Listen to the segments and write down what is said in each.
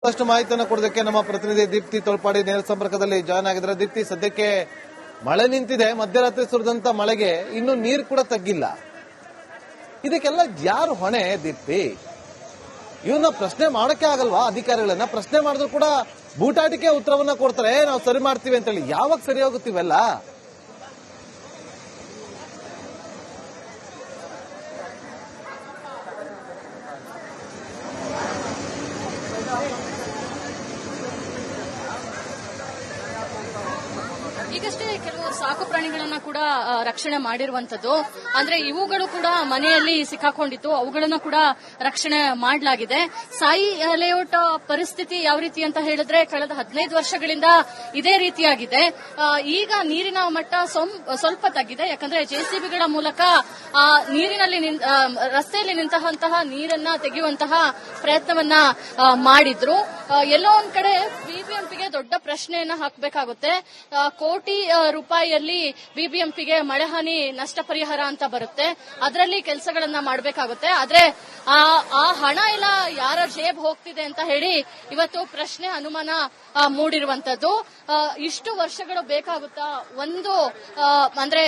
ಮತ್ತಷ್ಟು ಮಾಹಿತಿಯನ್ನು ಕೊಡೋದಕ್ಕೆ ನಮ್ಮ ಪ್ರತಿನಿಧಿ ದೀಪ್ತಿ ತೊಳ್ಪಾಡಿ ನೇರ ಸಂಪರ್ಕದಲ್ಲಿ ಜಾಯ್ನ್ ಆಗಿದ್ರೆ. ದೀಪ್ತಿ, ಸದ್ಯಕ್ಕೆ ಮಳೆ ನಿಂತಿದೆ, ಮಧ್ಯರಾತ್ರಿ ಸುರಿದಂತ ಮಳೆಗೆ ಇನ್ನು ನೀರು ಕೂಡ ತಗ್ಗಿಲ್ಲ. ಇದಕ್ಕೆಲ್ಲ ಯಾರು ಹೊಣೆ ದೀಪ್ತಿ? ಇವನ್ನ ಪ್ರಶ್ನೆ ಮಾಡೋಕೆ ಆಗಲ್ವಾ? ಅಧಿಕಾರಿಗಳನ್ನ ಪ್ರಶ್ನೆ ಮಾಡಿದ್ರು ಕೂಡ ಬೂಟಾಟಿಕೆ ಉತ್ತರವನ್ನ ಕೊಡ್ತಾರೆ, ನಾವು ಸರಿ ಮಾಡ್ತೀವಿ ಅಂತೇಳಿ. ಯಾವಾಗ ಸರಿ ಹೋಗುತ್ತೀವೆಲ್ಲ? ಈಗಷ್ಟೇ ಕೆಲವು ಸಾಕು ಪ್ರಾಣಿಗಳನ್ನ ಕೂಡ ರಕ್ಷಣೆ ಮಾಡಿರುವಂತದ್ದು. ಅಂದ್ರೆ ಇವುಗಳು ಕೂಡ ಮನೆಯಲ್ಲಿ ಸಿಕ್ಕಾಕೊಂಡಿತ್ತು, ಅವುಗಳನ್ನ ಕೂಡ ರಕ್ಷಣೆ ಮಾಡಲಾಗಿದೆ. ಸಾಯಿ ಲೇಔಟ್ ಪರಿಸ್ಥಿತಿ ಯಾವ ರೀತಿ ಅಂತ ಹೇಳಿದ್ರೆ ಕಳೆದ 15 ವರ್ಷಗಳಿಂದ ಇದೇ ರೀತಿಯಾಗಿದೆ. ಈಗ ನೀರಿನ ಮಟ್ಟ ಸ್ವಲ್ಪ ತಗ್ಗಿದೆ, ಯಾಕಂದ್ರೆ ಜೆಸಿಬಿಗಳ ಮೂಲಕ ನೀರಿನಲ್ಲಿ ರಸ್ತೆಯಲ್ಲಿ ನಿಂತಹ ನೀರನ್ನ ತೆಗೆಯುವಂತಹ ಪ್ರಯತ್ನವನ್ನ ಮಾಡಿದ್ರು. ಎಲ್ಲೋ ಒಂದ್ ಕಡೆ ಬಿಬಿಎಂಪಿಗೆ ದೊಡ್ಡ ಪ್ರಶ್ನೆಯನ್ನ ಹಾಕಬೇಕಾಗುತ್ತೆ. ಕೋಟಿ ರೂಪಾಯಿಯಲ್ಲಿ ಬಿಬಿಎಂಪಿಗೆ ಮಳೆ ಹಾನಿ ನಷ್ಟ ಪರಿಹಾರ ಅಂತ ಬರುತ್ತೆ, ಅದರಲ್ಲಿ ಕೆಲಸಗಳನ್ನ ಮಾಡಬೇಕಾಗುತ್ತೆ. ಆದ್ರೆ ಆ ಹಣ ಎಲ್ಲ ಯಾರ ಜೇಬ್ ಹೋಗ್ತಿದೆ ಅಂತ ಹೇಳಿ ಇವತ್ತು ಪ್ರಶ್ನೆ, ಅನುಮಾನ ಮೂಡಿರುವಂತದ್ದು. ಇಷ್ಟು ವರ್ಷಗಳು ಬೇಕಾಗುತ್ತಾ? ಒಂದು ಅಂದ್ರೆ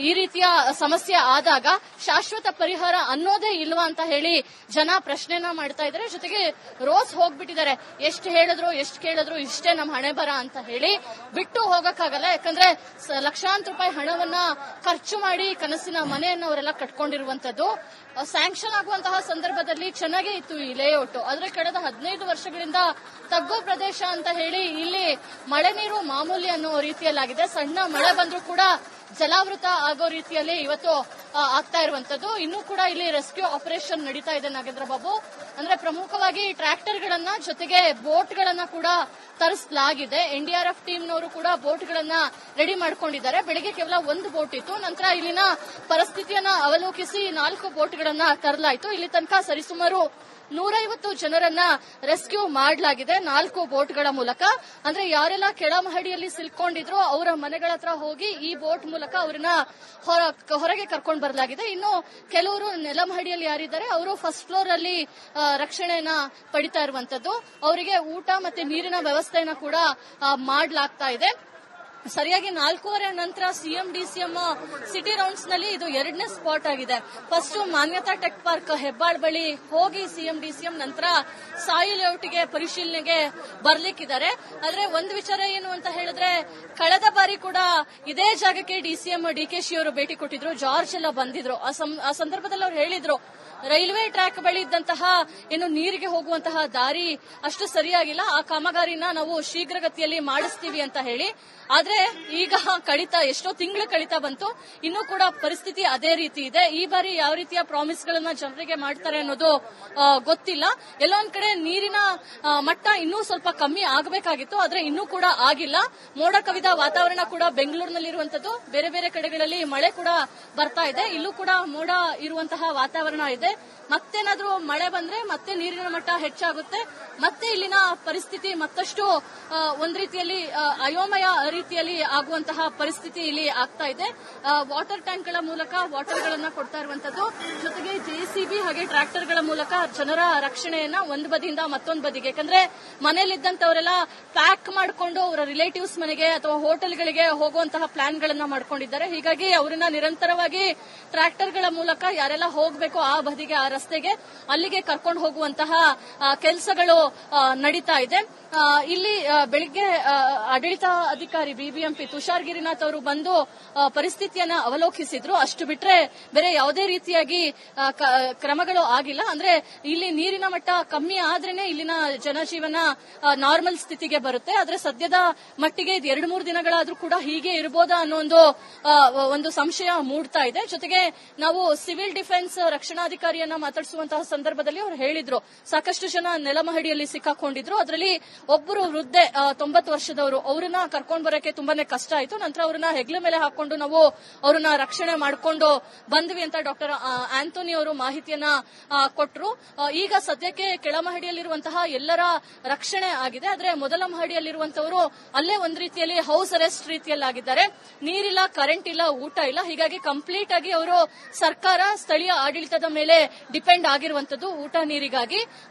ಈ ರೀತಿಯ ಸಮಸ್ಯೆ ಆದಾಗ ಶಾಶ್ವತ ಪರಿಹಾರ ಅನ್ನೋದೇ ಇಲ್ವಾ ಅಂತ ಹೇಳಿ ಜನ ಪ್ರಶ್ನೆನ ಮಾಡ್ತಾ ಇದ್ದಾರೆ. ಜೊತೆಗೆ ರೋಸ್ ಹೋಗ್ಬಿಟ್ಟಿದ್ದಾರೆ, ಎಷ್ಟು ಕೇಳಿದ್ರು ಇಷ್ಟೇ ನಮ್ಮ ಹಣೆ ಬರ ಅಂತ ಹೇಳಿ ಬಿಟ್ಟು ಹೋಗಕ್ಕಾಗಲ್ಲ. ಯಾಕಂದ್ರೆ ಲಕ್ಷಾಂತರ ರೂಪಾಯಿ ಹಣವನ್ನ ಖರ್ಚು ಮಾಡಿ ಕನಸಿನ ಮನೆಯನ್ನು ಅವರೆಲ್ಲ ಕಟ್ಕೊಂಡಿರುವಂತದ್ದು. ಸ್ಯಾಂಕ್ಷನ್ ಆಗುವಂತಹ ಸಂದರ್ಭದಲ್ಲಿ ಚೆನ್ನಾಗೇ ಇತ್ತು ಈ ಲೇಔಟ್, ಆದ್ರೆ ಕಳೆದ 15 ವರ್ಷಗಳಿಂದ ತಗ್ಗು ಪ್ರದೇಶ ಅಂತ ಹೇಳಿ ಇಲ್ಲಿ ಮಳೆ ನೀರು ಮಾಮೂಲಿ ಅನ್ನೋ ರೀತಿಯಲ್ಲಾಗಿದೆ. ಸಣ್ಣ ಮಳೆ ಬಂದ್ರೂ ಕೂಡ ಜಲಾವೃತ ಆಗೋ ರೀತಿಯಲ್ಲಿ ಇವತ್ತು ಆಗ್ತಾ ಇರುವಂತದ್ದು. ಇನ್ನೂ ಕೂಡ ಇಲ್ಲಿ ರೆಸ್ಕ್ಯೂ ಆಪರೇಷನ್ ನಡೀತಾ ಇದೆ ನಾಗೇಂದ್ರ ಬಾಬು. ಅಂದ್ರೆ ಪ್ರಮುಖವಾಗಿ ಟ್ರ್ಯಾಕ್ಟರ್ಗಳನ್ನ ಜೊತೆಗೆ ಬೋಟ್ಗಳನ್ನ ಕೂಡ ತರಿಸಲಾಗಿದೆ. ಎನ್ಡಿಆರ್ಎಫ್ ಟೀಮ್ನವರು ಕೂಡ ಬೋಟ್ಗಳನ್ನ ರೆಡಿ ಮಾಡ್ಕೊಂಡಿದ್ದಾರೆ. ಬೆಳಿಗ್ಗೆ ಕೇವಲ ಒಂದು ಬೋಟ್ ಇತ್ತು, ನಂತರ ಇಲ್ಲಿನ ಪರಿಸ್ಥಿತಿಯನ್ನ ಅವಲೋಕಿಸಿ 4 ಬೋಟ್ಗಳನ್ನ ತರಲಾಯಿತು. ಇಲ್ಲಿ ತನಕ ಸರಿಸುಮಾರು 150 ಜನರನ್ನ ರೆಸ್ಕ್ಯೂ ಮಾಡಲಾಗಿದೆ 4 ಬೋಟ್ಗಳ ಮೂಲಕ. ಅಂದ್ರೆ ಯಾರೆಲ್ಲ ಕೆಳಮಹಡಿಯಲ್ಲಿ ಸಿಲ್ಕೊಂಡಿದ್ರು ಅವರ ಮನೆಗಳ ಹತ್ರ ಹೋಗಿ ಈ ಬೋಟ್ ಮೂಲಕ ಅವರನ್ನ ಹೊರಗೆ ಕರ್ಕೊಂಡು ಬರಲಾಗಿದೆ. ಇನ್ನು ಕೆಲವರು ನೆಲಮಹಡಿಯಲ್ಲಿ ಯಾರಿದ್ದಾರೆ ಅವರು ಫಸ್ಟ್ ಫ್ಲೋರ್ ಅಲ್ಲಿ ರಕ್ಷಣೆಯನ್ನ ಪಡಿತಾ ಇರುವಂತದ್ದು. ಅವರಿಗೆ ಊಟ ಮತ್ತೆ ನೀರಿನ ವ್ಯವಸ್ಥೆಯನ್ನ ಕೂಡ ಮಾಡಲಾಗ್ತಾ ಇದೆ. ಸರಿಯಾಗಿ 4:15 ನಂತರ ಸಿಎಂ ಡಿಸಿಎಂ ಸಿಟಿ ರೌಂಡ್ಸ್ ನಲ್ಲಿ ಇದು 2ನೇ ಸ್ಪಾಟ್ ಆಗಿದೆ. ಫಸ್ಟ್ ಮಾನ್ಯತಾ ಟೆಕ್ ಪಾರ್ಕ್ ಹೆಬ್ಬಾಳ್ ಬಳಿ ಹೋಗಿ ಸಿಎಂ ಡಿಸಿಎಂ ನಂತರ ಸಾಯಿ ಲೇಔಟ್ಗೆ ಪರಿಶೀಲನೆಗೆ ಬರ್ಲಿಕ್ಕಿದ್ದಾರೆ. ಆದ್ರೆ ಒಂದು ವಿಚಾರ ಏನು ಅಂತ ಹೇಳಿದ್ರೆ ಕಳೆದ ಬಾರಿ ಕೂಡ ಇದೇ ಜಾಗಕ್ಕೆ ಡಿಸಿಎಂ ಡಿಕೆಶಿ ಅವರು ಭೇಟಿ ಕೊಟ್ಟಿದ್ರು, ಜಾರ್ಜ್ ಎಲ್ಲ ಬಂದಿದ್ರು. ಆ ಸಂದರ್ಭದಲ್ಲಿ ಅವರು ಹೇಳಿದ್ರು ರೈಲ್ವೆ ಟ್ರ್ಯಾಕ್ ಬಳಿ ಇದ್ದಂತಹ ಏನು ನೀರಿಗೆ ಹೋಗುವಂತಹ ದಾರಿ ಅಷ್ಟು ಸರಿಯಾಗಿಲ್ಲ, ಆ ಕಾಮಗಾರಿನ ನಾವು ಶೀಘ್ರಗತಿಯಲ್ಲಿ ಮಾಡಿಸ್ತೀವಿ ಅಂತ ಹೇಳಿ. ಆದ್ರೆ ಈಗ ಎಷ್ಟೋ ತಿಂಗಳು ಕಳೀತಾ ಬಂತು, ಇನ್ನೂ ಕೂಡ ಪರಿಸ್ಥಿತಿ ಅದೇ ರೀತಿ ಇದೆ. ಈ ಬಾರಿ ಯಾವ ರೀತಿಯ ಪ್ರಾಮಿಸ್ ಗಳನ್ನ ಜನರಿಗೆ ಮಾಡ್ತಾರೆ ಅನ್ನೋದು ಗೊತ್ತಿಲ್ಲ. ಎಲ್ಲೋ ಒಂದ್ ಕಡೆ ನೀರಿನ ಮಟ್ಟ ಇನ್ನೂ ಸ್ವಲ್ಪ ಕಮ್ಮಿ ಆಗಬೇಕಾಗಿತ್ತು, ಆದ್ರೆ ಇನ್ನೂ ಕೂಡ ಆಗಿಲ್ಲ. ಮೋಡ ಕವಿದ ವಾತಾವರಣ ಕೂಡ ಬೆಂಗಳೂರಿನಲ್ಲಿರುವಂತದ್ದು, ಬೇರೆ ಬೇರೆ ಕಡೆಗಳಲ್ಲಿ ಮಳೆ ಕೂಡ ಬರ್ತಾ ಇದೆ. ಇಲ್ಲೂ ಕೂಡ ಮೋಡ ಇರುವಂತಹ ವಾತಾವರಣ ಇದೆ. ಮತ್ತೇನಾದ್ರೂ ಮಳೆ ಬಂದ್ರೆ ಮತ್ತೆ ನೀರಿನ ಮಟ್ಟ ಹೆಚ್ಚಾಗುತ್ತೆ, ಮತ್ತೆ ಇಲ್ಲಿನ ಪರಿಸ್ಥಿತಿ ಮತ್ತಷ್ಟು ಒಂದ್ ರೀತಿಯಲ್ಲಿ ಅಯೋಮಯ ರೀತಿಯಲ್ಲಿ ಆಗುವಂತಹ ಪರಿಸ್ಥಿತಿ ಇಲ್ಲಿ ಆಗ್ತಾ ಇದೆ. ವಾಟರ್ ಟ್ಯಾಂಕ್ ಗಳ ಮೂಲಕ ವಾಟರ್ಗಳನ್ನ ಕೊಡ್ತಾ ಇರುವಂತದ್ದು, ಜೊತೆಗೆ ಜೆಸಿಬಿ ಹಾಗೆ ಟ್ರ್ಯಾಕ್ಟರ್ ಗಳ ಮೂಲಕ ಜನರ ರಕ್ಷಣೆಯನ್ನ ಒಂದು ಬದಿಯಿಂದ ಮತ್ತೊಂದು ಬದಿಗೆ, ಯಾಕಂದ್ರೆ ಮನೆಯಲ್ಲಿದ್ದಂತವರೆಲ್ಲ ಪ್ಯಾಕ್ ಮಾಡಿಕೊಂಡು ಅವರ ರಿಲೇಟಿವ್ಸ್ ಮನೆಗೆ ಅಥವಾ ಹೋಟೆಲ್ಗಳಿಗೆ ಹೋಗುವಂತಹ ಪ್ಲಾನ್ ಗಳನ್ನ ಮಾಡ್ಕೊಂಡಿದ್ದಾರೆ. ಹೀಗಾಗಿ ಅವರನ್ನ ನಿರಂತರವಾಗಿ ಟ್ರ್ಯಾಕ್ಟರ್ ಗಳ ಮೂಲಕ ಯಾರೆಲ್ಲ ಹೋಗಬೇಕು ಆ ಬದಿಗೆ, ಆ ರಸ್ತೆಗೆ, ಅಲ್ಲಿಗೆ ಕರ್ಕೊಂಡು ಹೋಗುವಂತಹ ಕೆಲಸಗಳು ನಡೀತಾ ಇದೆ. ಇಲ್ಲಿ ಬೆಳಿಗ್ಗೆ ಆಡಳಿತ ಅಧಿಕಾರಿ ಬಿಬಿಎಂಪಿ ತುಷಾರ್ ಗಿರಿನಾಥ್ ಅವರು ಬಂದು ಪರಿಸ್ಥಿತಿಯನ್ನ ಅವಲೋಕಿಸಿದ್ರು. ಅಷ್ಟು ಬಿಟ್ರೆ ಬೇರೆ ಯಾವುದೇ ರೀತಿಯಾಗಿ ಕ್ರಮಗಳು ಆಗಿಲ್ಲ. ಅಂದ್ರೆ ಇಲ್ಲಿ ನೀರಿನ ಮಟ್ಟ ಕಮ್ಮಿ ಆದ್ರೇನೆ ಇಲ್ಲಿನ ಜನಜೀವನ ನಾರ್ಮಲ್ ಸ್ಥಿತಿಗೆ ಬರುತ್ತೆ. ಆದ್ರೆ ಸದ್ಯದ ಮಟ್ಟಿಗೆ ಇದು 2-3 ದಿನಗಳಾದ್ರೂ ಕೂಡ ಹೀಗೆ ಇರಬಹುದಾ ಅನ್ನೋ ಒಂದು ಸಂಶಯ ಮೂಡ್ತಾ ಇದೆ. ಜೊತೆಗೆ ನಾವು ಸಿವಿಲ್ ಡಿಫೆನ್ಸ್ ರಕ್ಷಣಾಧಿಕಾರಿಯನ್ನ ಮಾತಾಡಿಸುವಂತಹ ಸಂದರ್ಭದಲ್ಲಿ ಅವರು ಹೇಳಿದ್ರು ಸಾಕಷ್ಟು ಜನ ನೆಲಮಹಡಿಯಲ್ಲಿ ಸಿಕ್ಕಾಕೊಂಡಿದ್ರು, ಅದರಲ್ಲಿ ಒಬ್ಬರು ವೃದ್ಧೆ 90 ವರ್ಷದವರು, ಅವ್ರನ್ನ ಕರ್ಕೊಂಡ್ ಬರೋಕೆ ತುಂಬಾನೇ ಕಷ್ಟ ಆಯ್ತು. ನಂತರ ಅವ್ರನ್ನ ಹೆಗ್ಲ ಮೇಲೆ ಹಾಕೊಂಡು ನಾವು ಅವ್ರನ್ನ ರಕ್ಷಣೆ ಮಾಡ್ಕೊಂಡು ಬಂದ್ವಿ ಅಂತ ಡಾಕ್ಟರ್ ಆಂಥೋನಿ ಅವರು ಮಾಹಿತಿಯನ್ನ ಕೊಟ್ಟರು. ಈಗ ಸದ್ಯಕ್ಕೆ ಕೆಳಮಹಡಿಯಲ್ಲಿರುವಂತಹ ಎಲ್ಲರ ರಕ್ಷಣೆ ಆಗಿದೆ. ಆದ್ರೆ ಮೊದಲ ಮಹಡಿಯಲ್ಲಿರುವಂತವರು ಅಲ್ಲೇ ಒಂದ್ ರೀತಿಯಲ್ಲಿ ಹೌಸ್ ಅರೆಸ್ಟ್ ರೀತಿಯಲ್ಲಾಗಿದ್ದಾರೆ. ನೀರಿಲ್ಲ, ಕರೆಂಟ್ ಇಲ್ಲ, ಊಟ ಇಲ್ಲ. ಹೀಗಾಗಿ ಕಂಪ್ಲೀಟ್ ಆಗಿ ಅವರು ಸರ್ಕಾರ, ಸ್ಥಳೀಯ ಆಡಳಿತದ ಮೇಲೆ ಡಿಪೆಂಡ್ ಆಗಿರುವಂತದ್ದು ಊಟ ನೀರಿಗಾಗಿ.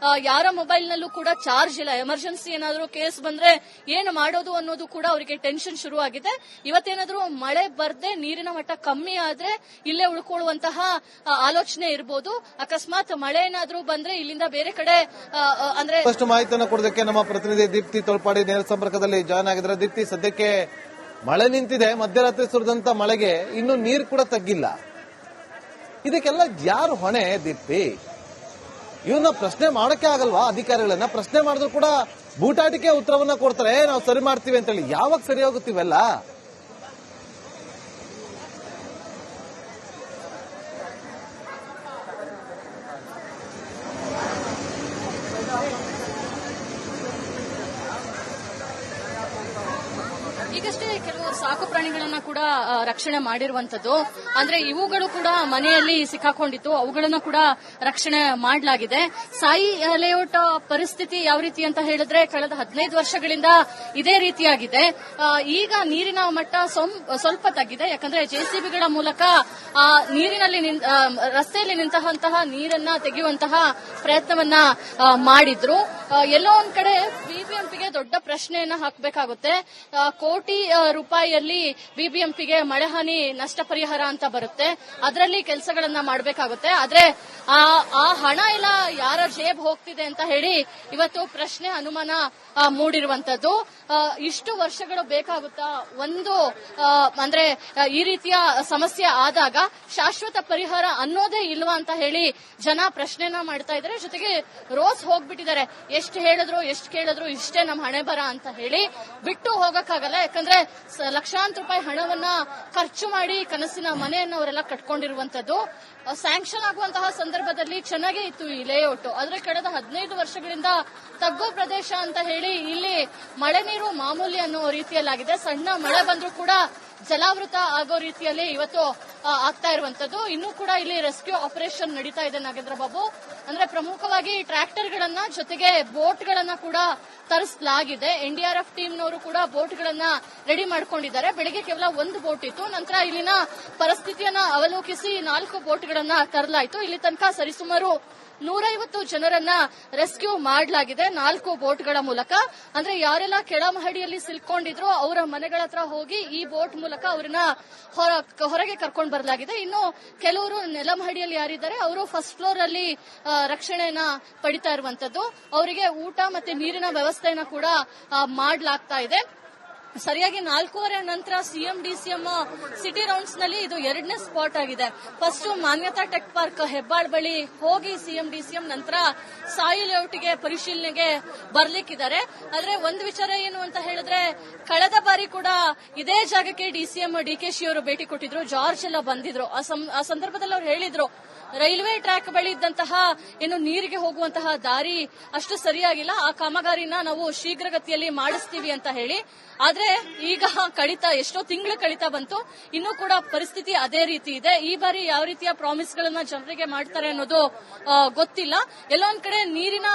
ಯಾರ ಮೊಬೈಲ್ ನಲ್ಲೂ ಕೂಡ ಚಾರ್ಜ್ ಇಲ್ಲ. ಎಮರ್ಜೆನ್ಸಿ ಏನಾದರೂ ಕೇಸ್ ಬಂದ್ರೆ ಏನು ಮಾಡೋದು ಅನ್ನೋದು ಕೂಡ ಅವರಿಗೆ ಟೆನ್ಷನ್ ಶುರುವಾಗಿದೆ. ಇವತ್ತೇನಾದ್ರೂ ಮಳೆ ಬರ್ದೆ ನೀರಿನ ಮಟ್ಟ ಕಮ್ಮಿ ಆದ್ರೆ ಇಲ್ಲೇ ಉಳ್ಕೊಳ್ಳುವಂತಹ ಆಲೋಚನೆ ಇರಬಹುದು. ಅಕಸ್ಮಾತ್ ಮಳೆ ಏನಾದ್ರೂ ಬಂದ್ರೆ ಇಲ್ಲಿಂದ ಬೇರೆ ಕಡೆ ಅಂದ್ರೆ ಫಸ್ಟ್ ಮಾಹಿತಿಯನ್ನು ಕೊಡೋದಕ್ಕೆ ನಮ್ಮ ಪ್ರತಿನಿಧಿ ದೀಪ್ತಿ ತೊಳ್ಪಾಡಿ ನೇರ ಸಂಪರ್ಕದಲ್ಲಿ ಜಾಯ್ನ್ ಆಗಿದ್ದಾರೆ. ದೀಪ್ತಿ, ಸದ್ಯಕ್ಕೆ ಮಳೆ ನಿಂತಿದೆ. ಮಧ್ಯರಾತ್ರಿ ಸುರಿದಂತ ಮಳೆಗೆ ಇನ್ನು ನೀರು ಕೂಡ ತಗ್ಗಿಲ್ಲ. ಇದಕ್ಕೆಲ್ಲ ಯಾರು ಹೊಣೆ ದೀಪ್ತಿ? ಇವನ್ನ ಪ್ರಶ್ನೆ ಮಾಡೋಕೆ ಆಗಲ್ವಾ? ಅಧಿಕಾರಿಗಳನ್ನ ಪ್ರಶ್ನೆ ಮಾಡಿದ್ರು ಕೂಡ ಬೂಟಾಟಿಕೆ ಉತ್ತರವನ್ನ ಕೊಡ್ತಾರೆ, ನಾವು ಸರಿ ಮಾಡ್ತೀವಿ ಅಂತೇಳಿ. ಯಾವಾಗ ಸರಿ ಹೋಗುತ್ತೀವೆಲ್ಲ? ಈಗಷ್ಟೇ ಕೆಲವು ಸಾಕು ಪ್ರಾಣಿಗಳನ್ನ ಕೂಡ ರಕ್ಷಣೆ ಮಾಡಿರುವಂತದ್ದು. ಅಂದ್ರೆ ಇವುಗಳು ಕೂಡ ಮನೆಯಲ್ಲಿ ಸಿಕ್ಕಾಕೊಂಡಿತ್ತು, ಅವುಗಳನ್ನ ಕೂಡ ರಕ್ಷಣೆ ಮಾಡಲಾಗಿದೆ. ಸಾಯಿ ಲೇಔಟ್ ಪರಿಸ್ಥಿತಿ ಯಾವ ರೀತಿ ಅಂತ ಹೇಳಿದ್ರೆ ಕಳೆದ 15 ವರ್ಷಗಳಿಂದ ಇದೇ ರೀತಿಯಾಗಿದೆ. ಈಗ ನೀರಿನ ಮಟ್ಟ ಸ್ವಲ್ಪ ತಗ್ಗಿದೆ. ಯಾಕಂದ್ರೆ ಜೆಸಿಬಿಗಳ ಮೂಲಕ ನೀರಿನಲ್ಲಿ ರಸ್ತೆಯಲ್ಲಿ ನಿಂತಹ ನೀರನ್ನ ತೆಗೆಯುವಂತಹ ಪ್ರಯತ್ನವನ್ನ ಮಾಡಿದ್ರು. ಎಲ್ಲೋ ಒಂದ್ ಕಡೆ ಬಿಬಿಎಂಪಿಗೆ ದೊಡ್ಡ ಪ್ರಶ್ನೆಯನ್ನ ಹಾಕಬೇಕಾಗುತ್ತೆ. ಕೋಟಿ ರೂಪಾಯಿಯಲ್ಲಿ ಬಿಬಿಎಂಪಿಗೆ ಮಳೆ ಹಾನಿ ನಷ್ಟ ಪರಿಹಾರ ಅಂತ ಬರುತ್ತೆ, ಅದರಲ್ಲಿ ಕೆಲಸಗಳನ್ನ ಮಾಡಬೇಕಾಗುತ್ತೆ. ಆದ್ರೆ ಆ ಹಣ ಎಲ್ಲ ಯಾರ ಜೇಬ್ ಹೋಗ್ತಿದೆ ಅಂತ ಹೇಳಿ ಇವತ್ತು ಪ್ರಶ್ನೆ, ಅನುಮಾನ ಮೂಡಿರುವಂತದ್ದು. ಇಷ್ಟು ವರ್ಷಗಳು ಬೇಕಾಗುತ್ತಾ? ಒಂದು ಅಂದ್ರೆ ಈ ರೀತಿಯ ಸಮಸ್ಯೆ ಆದಾಗ ಶಾಶ್ವತ ಪರಿಹಾರ ಅನ್ನೋದೇ ಇಲ್ವಾ ಅಂತ ಹೇಳಿ ಜನ ಪ್ರಶ್ನೆನ ಮಾಡ್ತಾ ಇದ್ದಾರೆ. ಜೊತೆಗೆ ರೋಸ್ ಹೋಗ್ಬಿಟ್ಟಿದ್ದಾರೆ. ಎಷ್ಟು ಹೇಳಿದ್ರು ಎಷ್ಟು ಕೇಳಿದ್ರು ಇಷ್ಟೇ ನಮ್ಮ ಹಣೆ ಬರ ಅಂತ ಹೇಳಿ ಬಿಟ್ಟು ಹೋಗಕ್ಕಾಗಲ್ಲ. ಯಾಕಂದ್ರೆ ಲಕ್ಷಾಂತರ ರೂಪಾಯಿ ಹಣವನ್ನ ಖರ್ಚು ಮಾಡಿ ಕನಸಿನ ಮನೆಯನ್ನು ಅವರೆಲ್ಲ ಕಟ್ಕೊಂಡಿರುವಂತದ್ದು. ಸ್ಯಾಂಕ್ಷನ್ ಆಗುವಂತಹ ಸಂದರ್ಭದಲ್ಲಿ ಚೆನ್ನಾಗೇ ಇತ್ತು ಈ ಲೇಔಟ್. ಆದ್ರೆ ಕಳೆದ 15 ವರ್ಷಗಳಿಂದ ತಗ್ಗು ಪ್ರದೇಶ ಅಂತ ಹೇಳಿ ಇಲ್ಲಿ ಮಳೆ ನೀರು ಮಾಮೂಲಿ ಅನ್ನೋ ರೀತಿಯಲ್ಲಾಗಿದೆ. ಸಣ್ಣ ಮಳೆ ಬಂದ್ರೂ ಕೂಡ ಜಲಾವೃತ ಆಗೋ ರೀತಿಯಲ್ಲಿ ಇವತ್ತು ಆಗ್ತಾ ಇರುವಂತದ್ದು. ಇನ್ನೂ ಕೂಡ ಇಲ್ಲಿ ರೆಸ್ಕ್ಯೂ ಆಪರೇಷನ್ ನಡೀತಾ ಇದೆ ನಾಗೇಂದ್ರ ಬಾಬು. ಅಂದ್ರೆ ಪ್ರಮುಖವಾಗಿ ಟ್ರ್ಯಾಕ್ಟರ್ಗಳನ್ನ ಜೊತೆಗೆ ಬೋಟ್ಗಳನ್ನ ಕೂಡ ತರಿಸಲಾಗಿದೆ. ಎನ್ಡಿಆರ್ಎಫ್ ಟೀಮ್ನವರು ಕೂಡ ಬೋಟ್ಗಳನ್ನ ರೆಡಿ ಮಾಡ್ಕೊಂಡಿದ್ದಾರೆ. ಬೆಳಿಗ್ಗೆ ಕೇವಲ ಒಂದು ಬೋಟ್ ಇತ್ತು. ನಂತರ ಇಲ್ಲಿನ ಪರಿಸ್ಥಿತಿಯನ್ನ ಅವಲೋಕಿಸಿ 4 ಬೋಟ್ಗಳನ್ನ ತರಲಾಯಿತು. ಇಲ್ಲಿ ತನಕ ಸರಿಸುಮಾರು 150 ಜನರನ್ನ ರೆಸ್ಕ್ಯೂ ಮಾಡಲಾಗಿದೆ 4 ಬೋಟ್ಗಳ ಮೂಲಕ. ಅಂದ್ರೆ ಯಾರೆಲ್ಲ ಕೆಳಮಹಡಿಯಲ್ಲಿ ಸಿಲ್ಕೊಂಡಿದ್ರು ಅವರ ಮನೆಗಳ ಹತ್ರ ಹೋಗಿ ಈ ಬೋಟ್ ಮೂಲಕ ಅವರನ್ನ ಹೊರಗೆ ಕರ್ಕೊಂಡು ಬರಲಾಗಿದೆ. ಇನ್ನು ಕೆಲವರು ನೆಲಮಹಡಿಯಲ್ಲಿ ಯಾರಿದ್ದಾರೆ ಅವರು ಫಸ್ಟ್ ಫ್ಲೋರ್ ಅಲ್ಲಿ ರಕ್ಷಣೆಯನ್ನ ಪಡಿತಾ ಇರುವಂತದ್ದು. ಅವರಿಗೆ ಊಟ ಮತ್ತೆ ನೀರಿನ ವ್ಯವಸ್ಥೆಯನ್ನ ಕೂಡ ಮಾಡಲಾಗ್ತಾ ಇದೆ. ಸರಿಯಾಗಿ 4:15 ನಂತರ ಸಿಎಂ ಡಿಸಿಎಂ ಸಿಟಿ ರೌಂಡ್ಸ್ ನಲ್ಲಿ ಇದು 2ನೇ ಸ್ಪಾಟ್ ಆಗಿದೆ. ಫಸ್ಟ್ ಮಾನ್ಯತಾ ಟೆಕ್ ಪಾರ್ಕ್ ಹೆಬ್ಬಾಳ್ ಬಳಿ ಹೋಗಿ ಸಿಎಂ ಡಿಸಿಎಂ ನಂತರ ಸಾಯಿ ಲೇಔಟ್ಗೆ ಪರಿಶೀಲನೆಗೆ ಬರ್ಲಿಕ್ಕಿದ್ದಾರೆ. ಆದ್ರೆ ಒಂದು ವಿಚಾರ ಏನು ಅಂತ ಹೇಳಿದ್ರೆ ಕಳೆದ ಬಾರಿ ಕೂಡ ಇದೇ ಜಾಗಕ್ಕೆ ಡಿಸಿಎಂ ಡಿಕೆಶಿ ಅವರು ಭೇಟಿ ಕೊಟ್ಟಿದ್ರು. ಜಾರ್ಜ್ ಎಲ್ಲ ಬಂದಿದ್ರು. ಆ ಸಂದರ್ಭದಲ್ಲಿ ಅವರು ಹೇಳಿದ್ರು ರೈಲ್ವೆ ಟ್ರ್ಯಾಕ್ ಬಳಿ ಇದ್ದಂತಹ ಏನು ನೀರಿಗೆ ಹೋಗುವಂತಹ ದಾರಿ ಅಷ್ಟು ಸರಿಯಾಗಿಲ್ಲ, ಆ ಕಾಮಗಾರಿನ ನಾವು ಶೀಘ್ರಗತಿಯಲ್ಲಿ ಮಾಡಿಸ್ತೀವಿ ಅಂತ ಹೇಳಿ. ಆದ್ರೆ ಈಗ ಎಷ್ಟೋ ತಿಂಗಳು ಕಳೀತಾ ಬಂತು, ಇನ್ನೂ ಕೂಡ ಪರಿಸ್ಥಿತಿ ಅದೇ ರೀತಿ ಇದೆ. ಈ ಬಾರಿ ಯಾವ ರೀತಿಯ ಪ್ರಾಮಿಸ್ ಗಳನ್ನ ಜನರಿಗೆ ಮಾಡ್ತಾರೆ ಅನ್ನೋದು ಗೊತ್ತಿಲ್ಲ. ಎಲ್ಲೋ ಒಂದ್ ಕಡೆ ನೀರಿನ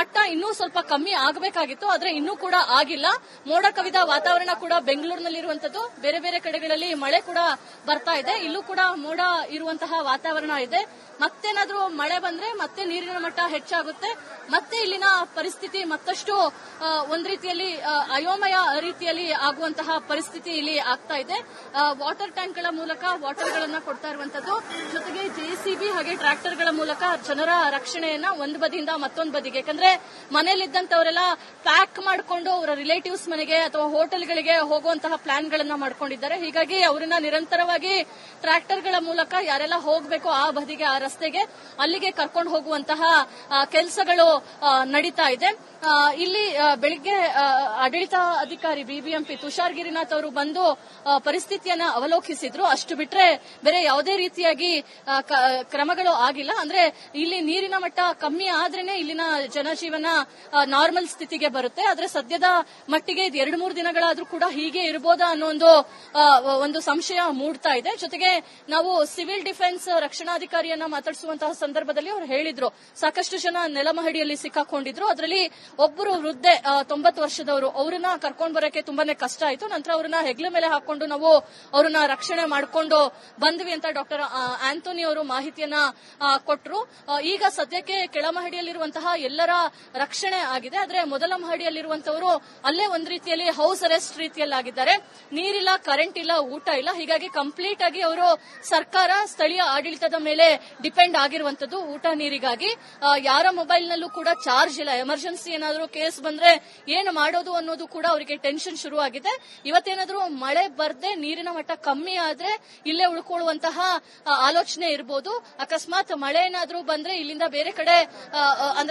ಮಟ್ಟ ಇನ್ನೂ ಸ್ವಲ್ಪ ಕಮ್ಮಿ ಆಗಬೇಕಾಗಿತ್ತು, ಆದ್ರೆ ಇನ್ನೂ ಕೂಡ ಆಗಿಲ್ಲ. ಮೋಡ ಕವಿದ ವಾತಾವರಣ ಕೂಡ ಬೆಂಗಳೂರಿನಲ್ಲಿರುವಂತದ್ದು. ಬೇರೆ ಬೇರೆ ಕಡೆಗಳಲ್ಲಿ ಮಳೆ ಕೂಡ ಬರ್ತಾ ಇದೆ. ಇಲ್ಲೂ ಕೂಡ ಮೋಡ ಇರುವಂತಹ ವಾತಾವರಣ ಇದೆ. ಮತ್ತೇನಾದ್ರೂ ಮಳೆ ಬಂದ್ರೆ ಮತ್ತೆ ನೀರಿನ ಮಟ್ಟ ಹೆಚ್ಚಾಗುತ್ತೆ. ಮತ್ತೆ ಇಲ್ಲಿನ ಪರಿಸ್ಥಿತಿ ಮತ್ತಷ್ಟು ಒಂದ್ ರೀತಿಯಲ್ಲಿ ಅಯೋಮಯ ರೀತಿಯಲ್ಲಿ ಆಗುವಂತಹ ಪರಿಸ್ಥಿತಿ ಇಲ್ಲಿ ಆಗ್ತಾ ಇದೆ. ವಾಟರ್ ಟ್ಯಾಂಕ್ ಗಳ ಮೂಲಕ ವಾಟರ್ ಗಳನ್ನ ಕೊಡ್ತಾ ಇರುವಂತದ್ದು. ಜೊತೆಗೆ ಜೆಸಿಬಿ ಹಾಗೆ ಟ್ರ್ಯಾಕ್ಟರ್ ಗಳ ಮೂಲಕ ಜನರ ರಕ್ಷಣೆಯನ್ನ ಒಂದು ಬದಿಯಿಂದ ಮತ್ತೊಂದು ಬದಿಗೆ, ಯಾಕಂದ್ರೆ ಮನೆಯಲ್ಲಿದ್ದಂತವರೆಲ್ಲ ಪ್ಯಾಕ್ ಮಾಡಿಕೊಂಡು ಅವರ ರಿಲೇಟಿವ್ಸ್ ಮನೆಗೆ ಅಥವಾ ಹೋಟೆಲ್ಗಳಿಗೆ ಹೋಗುವಂತಹ ಪ್ಲಾನ್ ಗಳನ್ನ ಮಾಡ್ಕೊಂಡಿದ್ದಾರೆ. ಹೀಗಾಗಿ ಅವರನ್ನ ನಿರಂತರವಾಗಿ ಟ್ರ್ಯಾಕ್ಟರ್ ಗಳ ಮೂಲಕ ಯಾರೆಲ್ಲ ಹೋಗಬೇಕು ಆ ಬದಿಗೆ, ಆ ರಸ್ತೆಗೆ, ಅಲ್ಲಿಗೆ ಕರ್ಕೊಂಡು ಹೋಗುವಂತಹ ಕೆಲಸಗಳು ನಡೀತಾ ಇದೆ. ಇಲ್ಲಿ ಬೆಳಿಗ್ಗೆ ಆಡಳಿತ ಅಧಿಕಾರಿ ಬಿಬಿಎಂಪಿ ತುಷಾರ್ ಗಿರಿನಾಥ್ ಅವರು ಬಂದು ಪರಿಸ್ಥಿತಿಯನ್ನ ಅವಲೋಕಿಸಿದ್ರು. ಅಷ್ಟು ಬಿಟ್ರೆ ಬೇರೆ ಯಾವುದೇ ರೀತಿಯಾಗಿ ಕ್ರಮಗಳು ಆಗಿಲ್ಲ. ಅಂದ್ರೆ ಇಲ್ಲಿ ನೀರಿನ ಮಟ್ಟ ಕಮ್ಮಿ ಆದ್ರೇನೆ ಇಲ್ಲಿನ ಜನಜೀವನ ನಾರ್ಮಲ್ ಸ್ಥಿತಿಗೆ ಬರುತ್ತೆ. ಆದ್ರೆ ಸದ್ಯದ ಮಟ್ಟಿಗೆ ಇದು 2-3 ದಿನಗಳಾದ್ರೂ ಕೂಡ ಹೀಗೆ ಇರಬಹುದಾ ಅನ್ನೋ ಒಂದು ಸಂಶಯ ಮೂಡ್ತಾ ಇದೆ. ಜೊತೆಗೆ ನಾವು ಸಿವಿಲ್ ಡಿಫೆನ್ಸ್ ರಕ್ಷಣಾಧಿಕಾರಿಯನ್ನ ಮಾತಾಡಿಸುವಂತಹ ಸಂದರ್ಭದಲ್ಲಿ ಅವರು ಹೇಳಿದ್ರು, ಸಾಕಷ್ಟು ಜನ ನೆಲಮಹಡಿಯಲ್ಲಿ ಸಿಕ್ಕಾಕೊಂಡಿದ್ರು. ಅದರಲ್ಲಿ ಒಬ್ಬರು ವೃದ್ಧೆ 90 ವರ್ಷದವರು, ಅವರನ್ನ ಕರ್ಕೊಂಡು ಬರೋಕೆ ತುಂಬಾನೇ ಕಷ್ಟ ಆಯ್ತು. ನಂತರ ಅವರನ್ನ ಹೆಗ್ಲ ಮೇಲೆ ಹಾಕೊಂಡು ನಾವು ಅವರನ್ನ ರಕ್ಷಣೆ ಮಾಡಿಕೊಂಡು ಬಂದ್ವಿ ಅಂತ ಡಾಕ್ಟರ್ ಆಂಥೋನಿ ಅವರು ಮಾಹಿತಿಯನ್ನ ಕೊಟ್ಟರು. ಈಗ ಸದ್ಯಕ್ಕೆ ಕೆಳಮಹಡಿಯಲ್ಲಿರುವಂತಹ ಎಲ್ಲರ ರಕ್ಷಣೆ ಆಗಿದೆ. ಆದ್ರೆ ಮೊದಲ ಮಹಡಿಯಲ್ಲಿರುವಂತವರು ಅಲ್ಲೇ ಒಂದ್ ರೀತಿಯಲ್ಲಿ ಹೌಸ್ ಅರೆಸ್ಟ್ ರೀತಿಯಲ್ಲಾಗಿದ್ದಾರೆ. ನೀರಿಲ್ಲ, ಕರೆಂಟ್ ಇಲ್ಲ, ಊಟ ಇಲ್ಲ. ಹೀಗಾಗಿ ಕಂಪ್ಲೀಟ್ ಆಗಿ ಅವರು ಸರ್ಕಾರ, ಸ್ಥಳೀಯ ಆಡಳಿತದ ಮೇಲೆ ಡಿಪೆಂಡ್ ಆಗಿರುವಂತದ್ದು ಊಟ ನೀರಿಗಾಗಿ. ಯಾರ ಮೊಬೈಲ್ ನಲ್ಲೂ ಕೂಡ ಚಾರ್ಜ್ ಇಲ್ಲ. ಎಮರ್ಜೆನ್ಸಿ ಏನಾದರೂ ಕೇಸ್ ಬಂದ್ರೆ ಏನು ಮಾಡೋದು ಅನ್ನೋದು ಕೂಡ ಅವರಿಗೆ ಟೆನ್ಷನ್ ಶುರುವಾಗಿದೆ. ಇವತ್ತೇನಾದ್ರೂ ಮಳೆ ಬರ್ದೆ ನೀರಿನ ಮಟ್ಟ ಕಮ್ಮಿ ಆದ್ರೆ ಇಲ್ಲೇ ಉಳ್ಕೊಳ್ಳುವಂತಹ ಆಲೋಚನೆ ಇರಬಹುದು. ಅಕಸ್ಮಾತ್ ಮಳೆ ಏನಾದ್ರೂ ಬಂದ್ರೆ ಇಲ್ಲಿಂದ ಬೇರೆ ಕಡೆ ಅಂದ್ರೆ